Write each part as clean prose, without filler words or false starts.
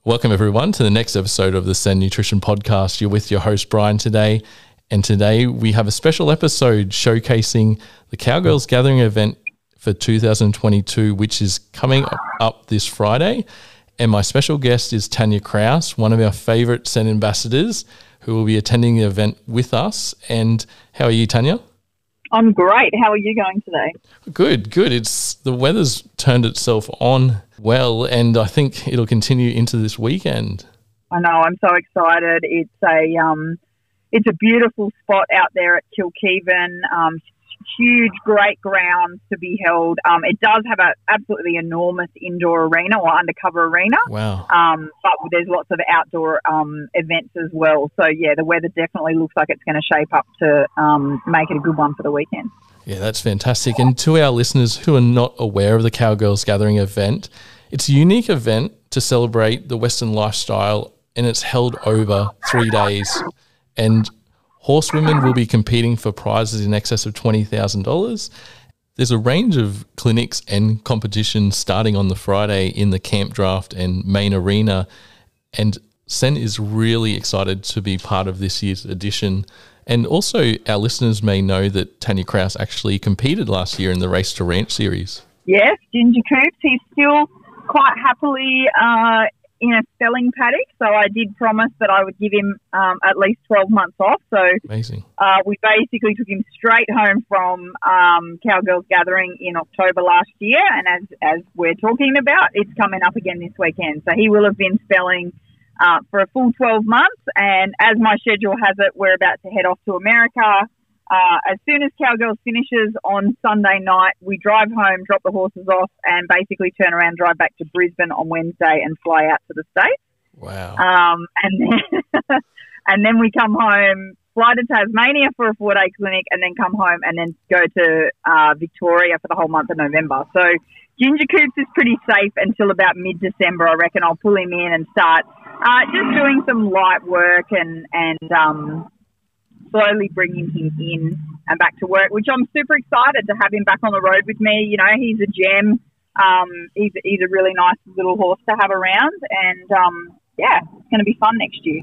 Welcome everyone to the next episode of the Sen Nutrition Podcast. You're with your host Bryan today, and today we have a special episode showcasing the Cowgirls Gathering event for 2022, which is coming up this Friday. And my special guest is Tanja Kraus, one of our favourite Sen ambassadors, who will be attending the event with us. And how are you, Tanja? I'm great. How are you going today? Good. The weather's turned itself on well, and I think it'll continue into this weekend. I know. I'm so excited. It's a beautiful spot out there at Kilkivan. Huge, great grounds to be held. It does have an absolutely enormous indoor arena or undercover arena. Wow. But there's lots of outdoor events as well. So, yeah, the weather definitely looks like it's going to shape up to make it a good one for the weekend. Yeah, that's fantastic. And to our listeners who are not aware of the Cowgirls Gathering event, it's a unique event to celebrate the Western lifestyle, and it's held over 3 days. And horsewomen will be competing for prizes in excess of $20,000. There's a range of clinics and competitions starting on the Friday in the camp draft and main arena. And Sen is really excited to be part of this year's edition. And also our listeners may know that Tanja Kraus actually competed last year in the Race to Ranch series. Yes, Ginger Coops. He's still quite happily in a spelling paddock, so I did promise that I would give him at least 12 months off. So amazing. We basically took him straight home from Cowgirls Gathering in October last year, and as we're talking about, it's coming up again this weekend. So he will have been spelling for a full 12 months, and as my schedule has it, we're about to head off to America. As soon as Cowgirls finishes on Sunday night, we drive home, drop the horses off, and basically turn around, drive back to Brisbane on Wednesday and fly out to the States. Wow. And then we come home, fly to Tasmania for a 4-day clinic, and then come home and then go to Victoria for the whole month of November. So Ginger Coops is pretty safe until about mid-December. I reckon I'll pull him in and start just doing some light work and slowly bringing him in and back to work, which I'm super excited to have him back on the road with me. You know, he's a gem. He's a really nice little horse to have around, and it's going to be fun next year.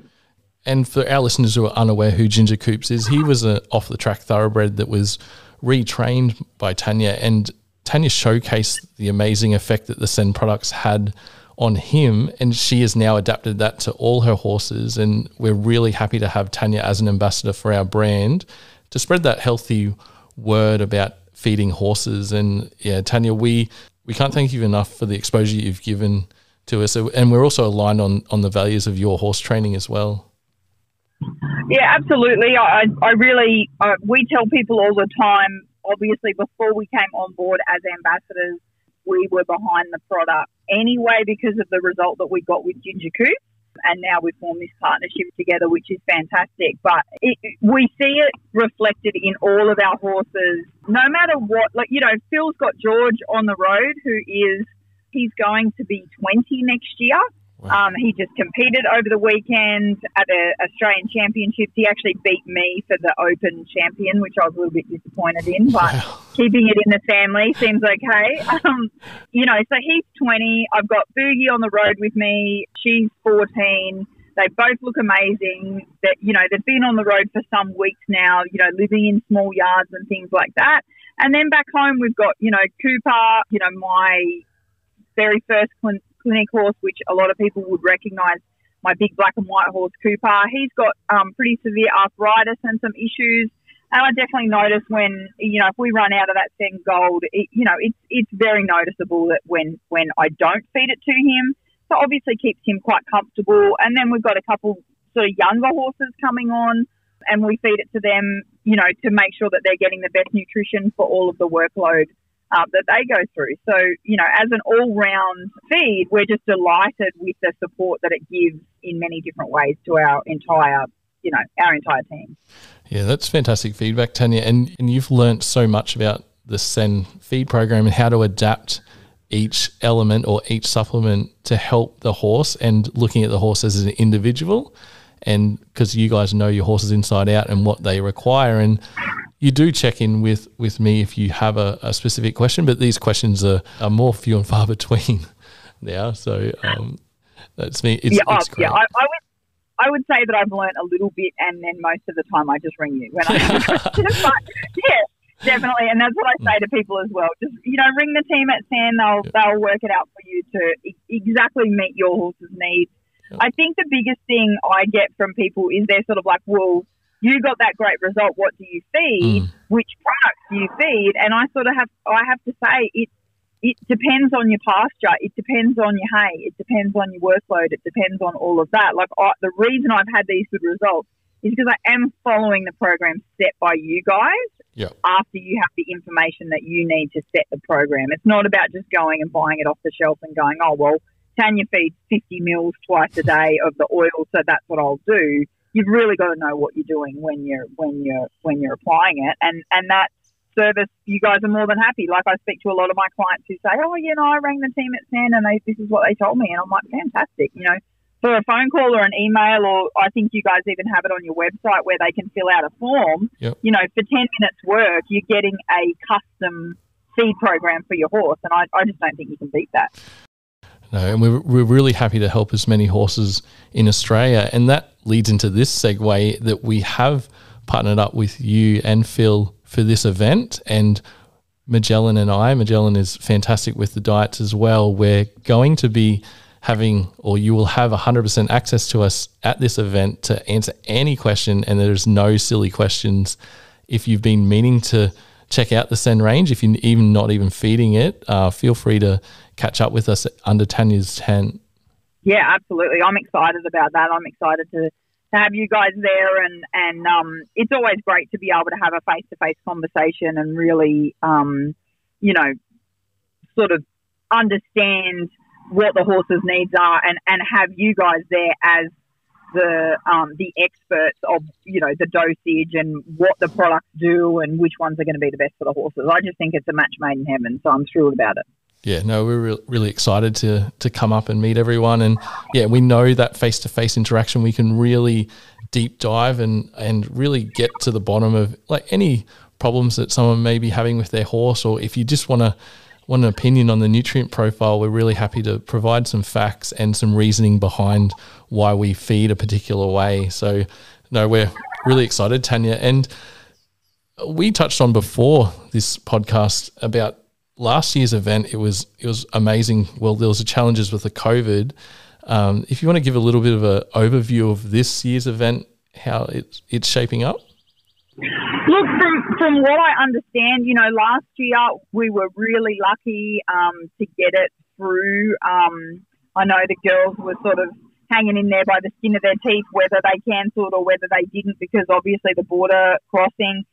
And for our listeners who are unaware who Ginger Coops is, he was an off-the-track thoroughbred that was retrained by Tanja, and Tanja showcased the amazing effect that the Sen products had on him, and she has now adapted that to all her horses, and we're really happy to have Tanja as an ambassador for our brand to spread that healthy word about feeding horses. And yeah, Tanja, we can't thank you enough for the exposure you've given to us, and we're also aligned on the values of your horse training as well. Yeah, absolutely. I really we tell people all the time, obviously before we came on board as ambassadors, we were behind the product anyway because of the result that we got with Ginger Coops, and now we've formed this partnership together, which is fantastic. But we see it reflected in all of our horses, no matter what. Like, you know, Phil's got George on the road, he's going to be 20 next year. Wow. He just competed over the weekend at the Australian Championships. He actually beat me for the Open champion, which I was a little bit disappointed in, but keeping it in the family seems okay. So he's 20. I've got Boogie on the road with me. She's 14. They both look amazing. That, you know, they've been on the road for some weeks now, you know, living in small yards and things like that. And then back home, we've got, you know, Cooper, you know, my very first clinic horse, which a lot of people would recognise, my big black and white horse Cooper. He's got pretty severe arthritis and some issues, and I definitely notice when, you know, if we run out of that Sen Gold, it's very noticeable that when I don't feed it to him. So obviously keeps him quite comfortable. And then we've got a couple sort of younger horses coming on, and we feed it to them, you know, to make sure that they're getting the best nutrition for all of the workload that they go through. So, you know, as an all-round feed, we're just delighted with the support that it gives in many different ways to our entire team. Yeah, that's fantastic feedback, Tanja. And you've learnt so much about the Sen feed program and how to adapt each element or each supplement to help the horse, and looking at the horse as an individual, and because you guys know your horses inside out and what they require. And you do check in with me if you have a specific question, but these questions are more few and far between now. So That's me. It's great. Yeah. I would say that I've learned a little bit, and then most of the time I just ring you when yeah, definitely. And that's what I say to people as well. Just, ring the team at San. They'll work it out for you to exactly meet your horse's needs. Yep. I think the biggest thing I get from people is they're sort of like, well, you got that great result. What do you feed? Which products do you feed? And I sort of have to say it depends on your pasture. It depends on your hay. It depends on your workload. It depends on all of that. Like the reason I've had these good results is because I am following the program set by you guys after you have the information that you need to set the program. It's not about just going and buying it off the shelf and going, oh, well, Tanja feeds 50 mils twice a day of the oil, so that's what I'll do. You've really got to know what you're doing when you're applying it, and that service, you guys are more than happy. Like I speak to a lot of my clients who say, oh, I rang the team at San and this is what they told me, and I'm like, fantastic. For a phone call or an email, or I think you guys even have it on your website where they can fill out a form. Yep. For 10 minutes work, you're getting a custom feed program for your horse, and I just don't think you can beat that. No, and we're really happy to help as many horses in Australia. And that leads into this segue that we have partnered up with you and Phil for this event. And Magellan is fantastic with the diets as well. We're going to be having, or you will have 100% access to us at this event to answer any question. And there's no silly questions. If you've been meaning to check out the Sen range, if you're not even feeding it, feel free to catch up with us under Tanya's tent. Yeah, absolutely. I'm excited about that. I'm excited to have you guys there, and it's always great to be able to have a face-to-face conversation and really, sort of understand what the horse's needs are, and have you guys there as the experts of, the dosage and what the products do and which ones are going to be the best for the horses. I just think it's a match made in heaven, so I'm thrilled about it. Yeah, no, we're really excited to come up and meet everyone. And yeah, we know that face-to-face interaction, we can really deep dive and really get to the bottom of like any problems that someone may be having with their horse, or if you just want an opinion on the nutrient profile, we're really happy to provide some facts and some reasoning behind why we feed a particular way. So no, we're really excited, Tanja. And we touched on before this podcast about last year's event. It was amazing. Well, there was the challenges with the COVID. If you want to give a little bit of an overview of this year's event, how it's shaping up. Look, from what I understand, last year we were really lucky to get it through. I know the girls were sort of hanging in there by the skin of their teeth, whether they cancelled or whether they didn't, because obviously the border crossing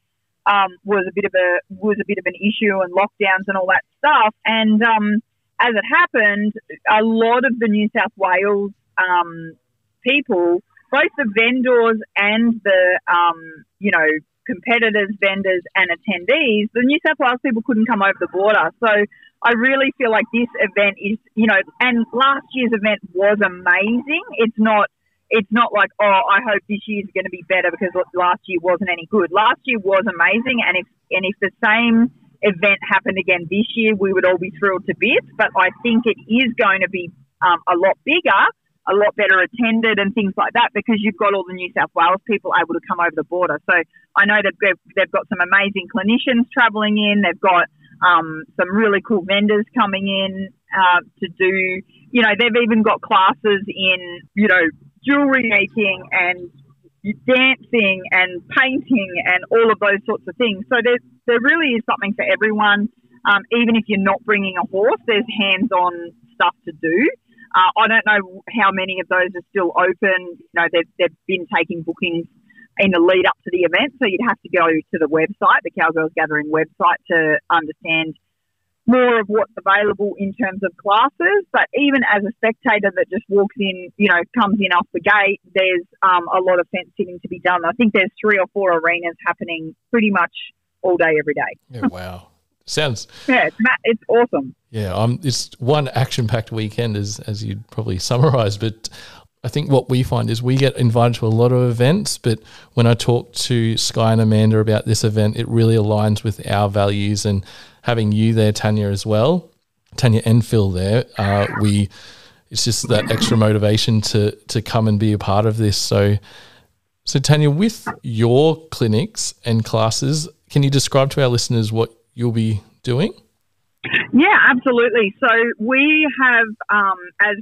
was a bit of an issue, and lockdowns and all that stuff. And as it happened, a lot of the New South Wales people, both the vendors and the competitors, vendors and attendees, the New South Wales people couldn't come over the border. So I really feel like this event is, and last year's event was amazing. It's not like, oh, I hope this year's going to be better because last year wasn't any good. Last year was amazing, and if the same event happened again this year, we would all be thrilled to bits. But I think it is going to be a lot bigger, a lot better attended and things like that, because you've got all the New South Wales people able to come over the border. So I know they've got some amazing clinicians travelling in. They've got some really cool vendors coming in to do, they've even got classes in, jewellery making and dancing and painting and all of those sorts of things. So there really is something for everyone. Even if you're not bringing a horse, there's hands-on stuff to do. I don't know how many of those are still open. They've been taking bookings in the lead up to the event, so you'd have to go to the website, the Cowgirls Gathering website, to understand more of what's available in terms of classes. But even as a spectator that just walks in, comes in off the gate, there's a lot of fence sitting to be done. I think there's 3 or 4 arenas happening pretty much all day, every day. Yeah, wow. Sounds... Yeah, it's awesome. Yeah, it's one action-packed weekend, as you'd probably summarise, but I think what we find is we get invited to a lot of events, but when I talk to Sky and Amanda about this event, it really aligns with our values, and having you there, Tanja, as well, Tanja and Phil there, it's just that extra motivation to come and be a part of this. So Tanja, with your clinics and classes, can you describe to our listeners what you'll be doing? Yeah, absolutely. So we have, as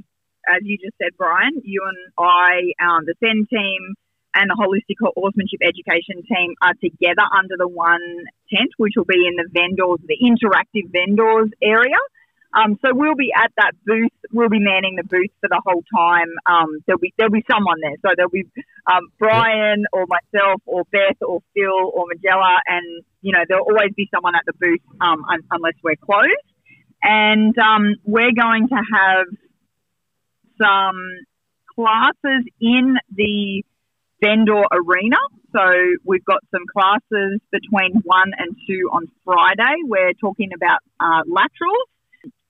you just said, Bryan, you and I, the SEN team and the Holistic Horsemanship Education team are together under the one tent, which will be in the vendors, the interactive vendors area. So we'll be at that booth. We'll be manning the booth for the whole time. There'll be someone there. So there'll be Bryan or myself or Beth or Phil or Magella, and there'll always be someone at the booth unless we're closed. And we're going to have some classes in the vendor arena. So we've got some classes between 1 and 2 on Friday. We're talking about laterals.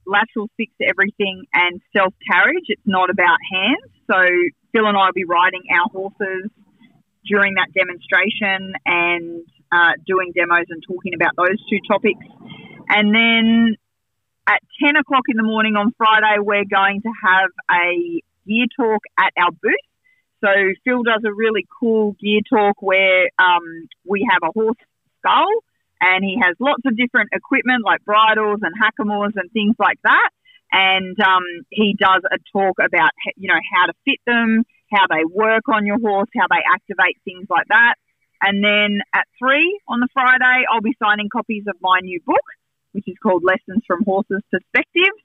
Laterals fix everything, and self-carriage. It's not about hands. So Phil and I will be riding our horses during that demonstration and doing demos and talking about those two topics. And then at 10 o'clock in the morning on Friday, we're going to have a gear talk at our booth. So Phil does a really cool gear talk where we have a horse skull, and he has lots of different equipment like bridles and hackamores and things like that. And he does a talk about, how to fit them, how they work on your horse, how they activate, things like that. And then at 3 on the Friday, I'll be signing copies of my new book, which is called Lessons from Horses' Perspectives.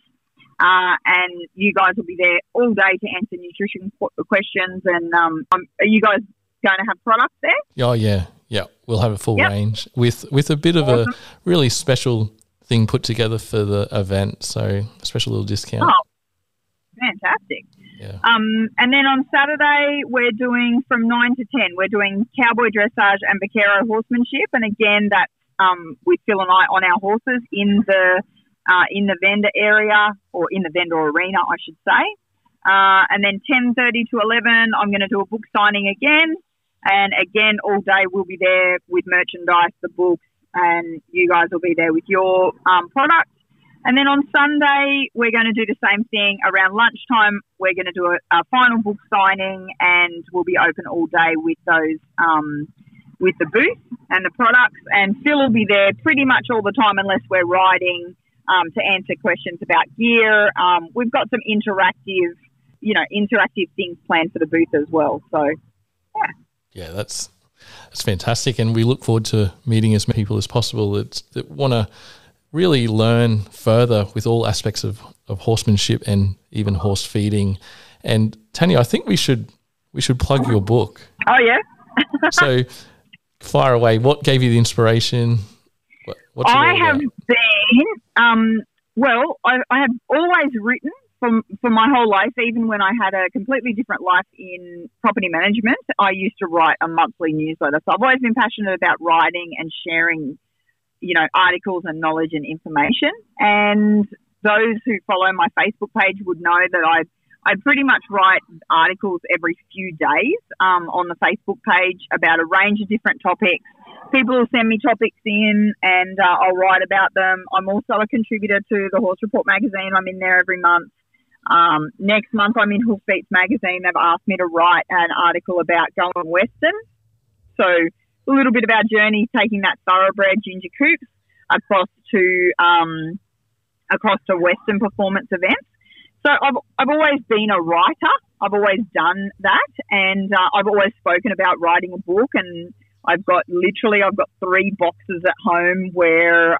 And you guys will be there all day to answer nutrition questions. And are you guys going to have products there? Oh, yeah. Yeah, we'll have a full range with a bit of a really special thing put together for the event, so a special little discount. Oh, fantastic. Yeah. And then on Saturday, we're doing from 9 to 10. We're doing cowboy dressage and vaquero horsemanship, and again, that's with Phil and I on our horses in the vendor area, or in the vendor arena, I should say. And then 10:30 to 11, I'm going to do a book signing again. And again, all day we'll be there with merchandise, the books, and you guys will be there with your products. And then on Sunday, we're going to do the same thing. Around lunchtime, we're going to do a final book signing, and we'll be open all day with those, with the booth and the products. And Phil will be there pretty much all the time unless we're riding to answer questions about gear. We've got some interactive things planned for the booth as well. So, yeah. Yeah, that's fantastic, and we look forward to meeting as many people as possible that want to really learn further with all aspects of horsemanship and even horse feeding. And Tanja, I think we should plug your book. Oh yeah. So fire away. What gave you the inspiration? What's it all I have about? been I have always written for my whole life. Even when I had a completely different life in property management, I used to write a monthly newsletter. So I've always been passionate about writing and sharing, articles and knowledge and information. And those who follow my Facebook page would know that I pretty much write articles every few days on the Facebook page about a range of different topics. People will send me topics in, and I'll write about them. I'm also a contributor to the Horse Report magazine. I'm in there every month. Next month, I'm in Hoofbeats magazine. They've asked me to write an article about going Western. So a little bit of our journey taking that thoroughbred ginger coops across to Western performance events. So I've always been a writer. I've always done that, and I've always spoken about writing a book. And I've got 3 boxes at home where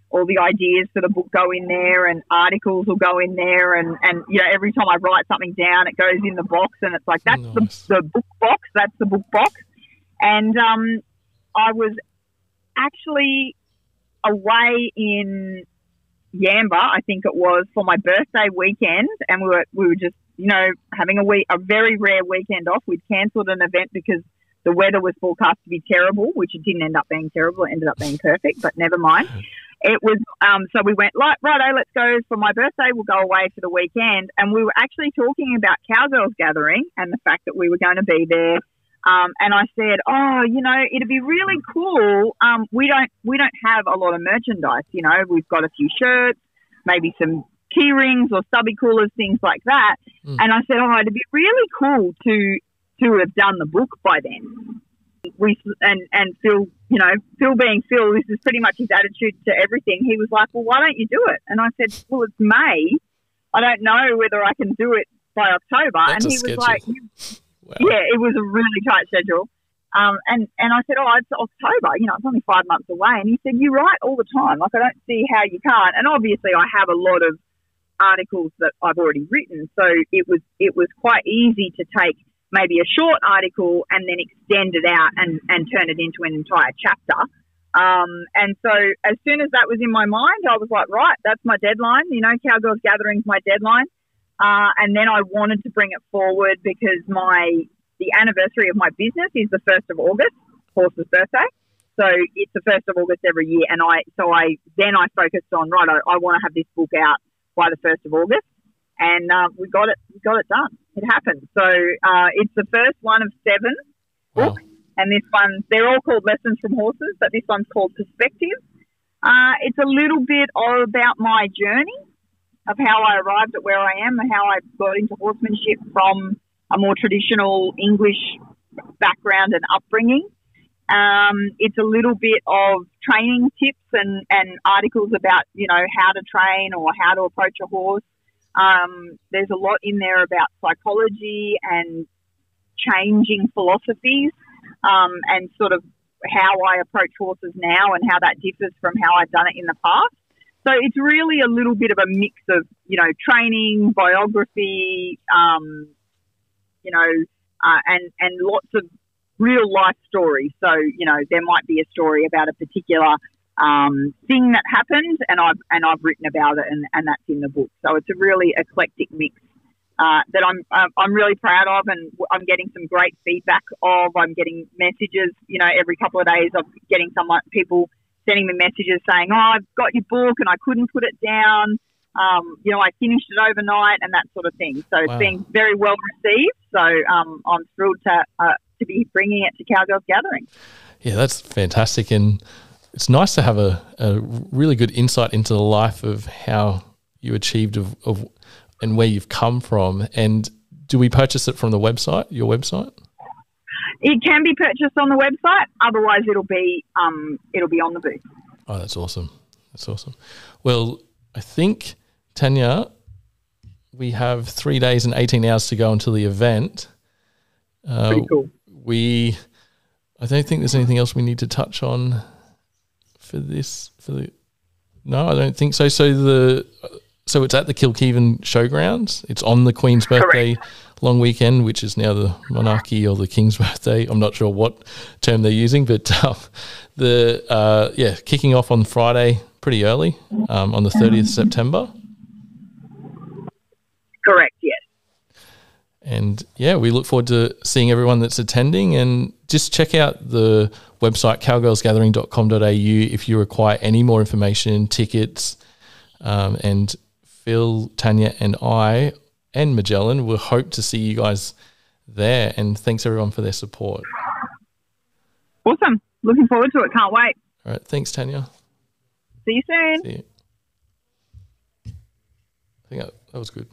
all the ideas for the book go in there, and articles will go in there, and every time I write something down, it goes in the box, and it's like that's nice. the book box. That's the book box. And I was actually away in Yamba, I think it was, for my birthday weekend, and we were just having a very rare weekend off. We'd cancelled an event because the weather was forecast to be terrible, which it didn't end up being terrible. It ended up being perfect, but never mind. It was so we went, righto, let's go for my birthday. We'll go away for the weekend. And we were actually talking about Cowgirls Gathering and the fact that we were going to be there. And I said, it'd be really cool. We don't have a lot of merchandise. We've got a few shirts, maybe some key rings or stubby coolers, things like that. And I said, it'd be really cool to have done the book by then. And Phil, Phil being Phil, this is pretty much his attitude to everything. He was like, well, why don't you do it? And I said, well, it's May. I don't know whether I can do it by October. That's and he was like, wow. Yeah, it was a really tight schedule. And I said, it's October, it's only 5 months away. And he said, you write all the time. Like, I don't see how you can't. And obviously I have a lot of articles that I've already written. So it was quite easy to take maybe a short article and then extend it out and turn it into an entire chapter. And so as soon as that was in my mind, I was like, right, that's my deadline. Cowgirls Gathering's my deadline. And then I wanted to bring it forward because the anniversary of my business is the 1st of August, Horse's birthday. So it's the 1st of August every year. And I focused on, right, I want to have this book out by the 1st of August. And we got it done. It happened. So it's the first one of 7 books. Wow. And this one, they're all called Lessons from Horses, but this one's called Perspective. It's a little bit about my journey of how I arrived at where I am and how I got into horsemanship from a more traditional English background and upbringing. It's a little bit of training tips and articles about, how to train or how to approach a horse. There's a lot in there about psychology and changing philosophies and sort of how I approach horses now and how that differs from how I've done it in the past. So it's really a little bit of a mix of, training, biography, and lots of real life stories. So, there might be a story about a particular thing that happened and I've written about it and that's in the book. So it's a really eclectic mix that I'm really proud of, and I'm getting some great feedback of. I'm getting messages, every couple of days. I'm getting people sending me messages saying, I've got your book and I couldn't put it down. I finished it overnight and that sort of thing. So it's been very well received. So I'm thrilled to be bringing it to Cowgirls Gathering. Yeah, that's fantastic. And it's nice to have a really good insight into the life of how you achieved of and where you've come from. And do we purchase it from the website, your website? It can be purchased on the website. Otherwise, it'll be on the booth. Oh, that's awesome. That's awesome. Well, I think, Tanja, we have 3 days and 18 hours to go until the event. Pretty cool. I don't think there's anything else we need to touch on for this. No, I don't think so. So it's at the Kilkivan Showgrounds. It's on the Queen's birthday long weekend, which is now the monarchy or the King's birthday. I'm not sure what term they're using, but kicking off on Friday pretty early on the 30th of September. Correct, yes. And we look forward to seeing everyone that's attending, and just check out the website cowgirlsgathering.com.au if you require any more information, tickets, and Phil, Tanja and I and Magellan will hope to see you guys there, and thanks everyone for their support. Awesome. Looking forward to it. Can't wait. All right. Thanks, Tanja. See you soon. See you. I think that was good.